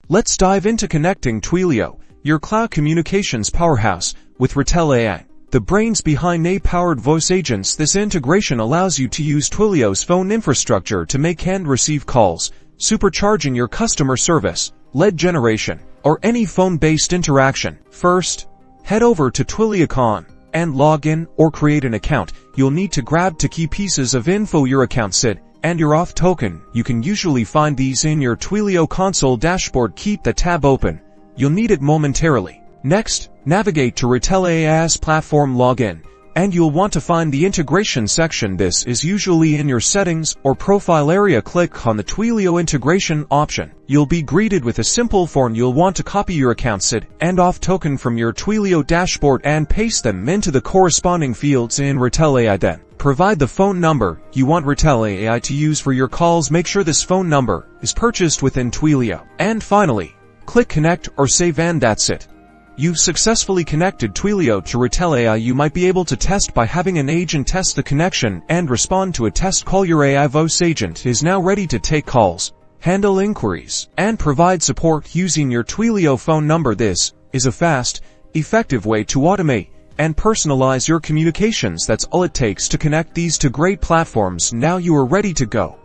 Let's dive into connecting Twilio, your cloud communications powerhouse, with Retell AI, the brains behind AI-powered voice agents. This integration allows you to use Twilio's phone infrastructure to make and receive calls, supercharging your customer service, lead generation, or any phone-based interaction. First, head over to Twilio.com and log in or create an account. You'll need to grab two key pieces of info: your account SID and your auth token. You can usually find these in your Twilio console dashboard. Keep the tab open. You'll need it momentarily. Next, navigate to Retell AI's platform login, and you'll want to find the integration section. This is usually in your settings or profile area. Click on the Twilio integration option. You'll be greeted with a simple form. You'll want to copy your account SID and auth token from your Twilio dashboard and paste them into the corresponding fields in Retell AI. Then, provide the phone number you want Retell AI to use for your calls. Make sure this phone number is purchased within Twilio. And finally, click connect or save, and that's it. You've successfully connected Twilio to Retell AI. You might be able to test by having an agent test the connection and respond to a test call. Your AI voice agent is now ready to take calls, handle inquiries, and provide support using your Twilio phone number. This is a fast, effective way to automate and personalize your communications. That's all it takes to connect these two great platforms. Now you are ready to go.